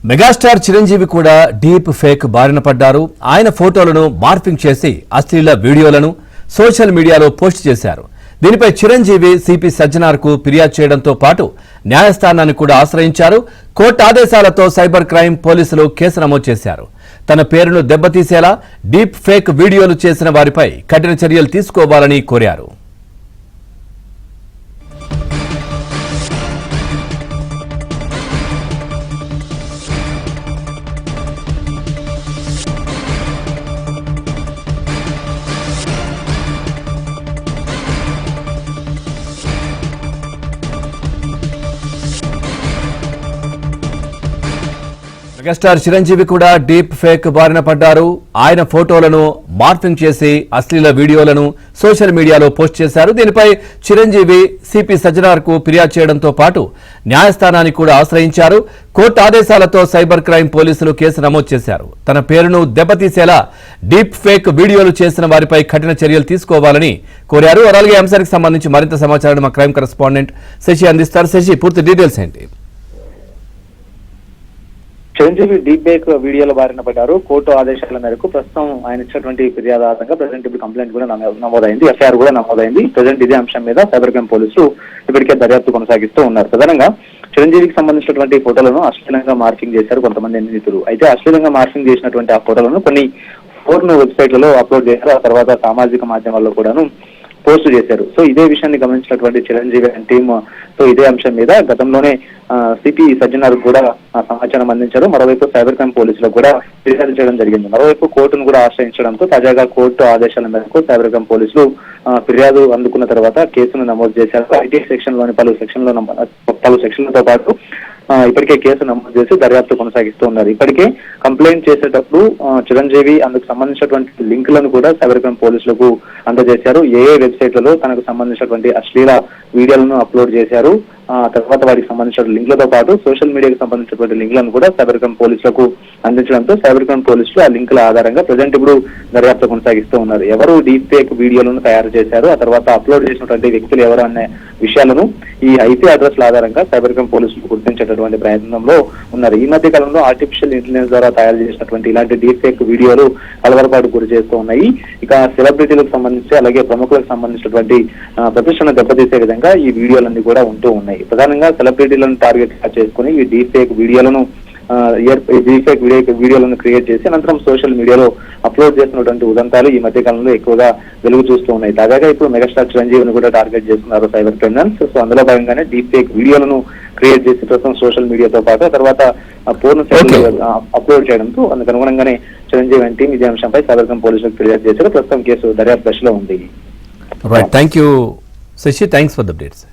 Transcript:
Megastar Chiranjeevi కూడా deep fake బారిన పడ్డారు. ఆయన ఫోటోలను మార్ఫింగ్ చేసి అశ్లీల వీడియోలను సోషల్ మీడియాలో పోస్ట్ చేశారు. దీనిపై చిరంజీవి సిపి సజ్జనార్కు ఫిర్యాదు చేయడంతో పాటు న్యాయస్థానాన్ని కూడా ఆశ్రయించారు. కోర్టు ఆదేశాలతో సైబర్ క్రైమ్ పోలీసులు కేసు నమోదు చేశారు. తన పేరును దెబ్బతీసేలా డీప్ ఫేక్ వీడియోలు చేసిన వారిపై కఠిన చర్యలు తీసుకోవాలని కోరారు. మెగాస్టార్ చిరంజీవి కూడా డీప్ ఫేక్ బారిన పడ్డారు. ఆయన ఫోటోలను మార్ఫింగ్ చేసి అశ్లీల వీడియోలను సోషల్ మీడియాలో పోస్ట్ చేశారు. దీనిపై చిరంజీవి సిపి సజ్జనార్కు ఫిర్యాదు చేయడంతో పాటు న్యాయస్థానాన్ని కూడా ఆశ్రయించారు. కోర్టు ఆదేశాలతో సైబర్ క్రైమ్ పోలీసులు కేసు నమోదు చేశారు. తన పేరును దెబ్బతీసేలా డీప్ ఫేక్ వీడియోలు చేసిన వారిపై కఠిన చర్యలు తీసుకోవాలని కోరారు. అలాగే అంశానికి సంబంధించి మరింత సమాచారం మా క్రైమ్ కరెస్పాండెంట్ శశి అందిస్తారు. శశి, పూర్తి డీటెయిల్స్ ఏంటి? చిరంజీవి డీప్ ఫేక్ వీడియోల బారిన పడ్డారు. కోర్టు ఆదేశాల మేరకు ప్రస్తుతం ఆయన ఇచ్చినటువంటి ఫిర్యాదు ఆధారంగా ప్రజెంట్ ఇప్పుడు కంప్లైంట్ కూడా నమోదైంది, ఎఫ్ఐఆర్ కూడా నమోదైంది. ప్రజెంట్ ఇదే అంశం మీద సైబర్ క్రైమ్ పోలీసులు ఇప్పటికే దర్యాప్తు కొనసాగిస్తూ ఉన్నారు. ప్రధానంగా చిరంజీవికి సంబంధించినటువంటి ఫోటోలను అశ్లీలంగా మార్కింగ్ చేశారు కొంతమంది నిందితులు. అయితే అశ్లీలంగా మార్కింగ్ చేసినటువంటి ఆ ఫోటోలను కొన్ని ఫోర్న్ వెబ్సైట్లలో అప్లోడ్ చేశారు. ఆ తర్వాత సామాజిక మాధ్యమాల్లో కూడాను పోస్ట్ చేశారు. సో ఇదే విషయాన్ని గమనించినటువంటి చిరంజీవి అండ్ టీమ్ సో ఇదే అంశం మీద గతంలోనే సిపి సజ్జనార్ కూడా సమాచారం అందించారు. మరోవైపు సైబర్ క్రైమ్ పోలీసులకు కూడా ఫిర్యాదు చేయడం జరిగింది. మరోవైపు కోర్టును కూడా ఆశ్రయించడంతో తాజాగా కోర్టు ఆదేశాల మేరకు సైబర్ క్రైమ్ పోలీసులు ఫిర్యాదు అందుకున్న తర్వాత కేసును నమోదు చేశారు. ఐటీ సెక్షన్ లోని పలు సెక్షన్లతో పాటు ఇప్పటికే కేసు నమోదు చేసి దర్యాప్తు కొనసాగిస్తూ ఉన్నారు. ఇప్పటికే కంప్లైంట్ చేసేటప్పుడు చిరంజీవి అందుకు సంబంధించినటువంటి లింకులను కూడా సైబర్ క్రైమ్ పోలీసులకు అందజేశారు. ఏ వెబ్సైట్లలో తనకు సంబంధించినటువంటి అశ్లీల వీడియోలను అప్లోడ్ చేశారు, తర్వాత వాటికి సంబంధించిన లింకులతో పాటు సోషల్ మీడియాకి సంబంధించినటువంటి లింకులను కూడా సైబర్ క్రైమ్ పోలీసులకు అందించడంతో సైబర్ క్రైమ్ పోలీసులు ఆ లింకుల ఆధారంగా ప్రజెంట్ ఇప్పుడు దర్యాప్తు కొనసాగిస్తూ ఉన్నారు. ఎవరు డీప్ ఫేక్ వీడియోలను తయారు చేశారు, ఆ తర్వాత అప్లోడ్ చేసినటువంటి వ్యక్తులు ఎవరు అనే విషయాలను ఈ ఐపీ అడ్రస్ల ఆధారంగా సైబర్ క్రైమ్ పోలీసులు గుర్తించేటటువంటి ప్రయత్నంలో ఉన్నారు. ఈ మధ్య కాలంలో ఆర్టిఫిషియల్ ఇంటెలిజెన్స్ ద్వారా తయారు చేసినటువంటి ఇలాంటి డీప్ ఫేక్ వీడియోలు కలవరపాటు గురి చేస్తూ ఉన్నాయి. ఇక సెలబ్రిటీలకు సంబంధించి అలాగే ప్రముఖులకు సంబంధించినటువంటి ప్రతిష్టను దెబ్బతీసే విధంగా ఈ వీడియోలన్నీ కూడా ఉంటూ ఉన్నాయి. ప్రధానంగా సెలబ్రిటీలను టార్గెట్ చేసుకుని ఈ డీప్ ఫేక్ వీడియోలను క్రియేట్ చేసి అనంతరం సోషల్ మీడియాలో అప్లోడ్ చేసినటువంటి ఉదంతాలు ఈ మధ్య కాలంలో ఎక్కువగా వెలుగు చూస్తూ ఉన్నాయి. తాజాగా ఇప్పుడు మెగాస్టార్ చిరంజీవిని కూడా టార్గెట్ చేస్తున్నారు సైబర్ క్రిమినల్స్. సో అందులో భాగంగానే డీప్ ఫేక్ వీడియోలను క్రియేట్ చేసి ప్రస్తుతం సోషల్ మీడియాతో పాటు తర్వాత పూర్ణ అప్లోడ్ చేయడంతో అందుకు అనుగుణంగానే చిరంజీవి టీం ఇదే అంశంపై సైబర్ క్రైమ్ పోలీసులకు ఫిర్యాదు చేశారు. ప్రస్తుతం కేసు దర్యాప్తు దశలో ఉంది. Thank you Shashi, thanks for the updates.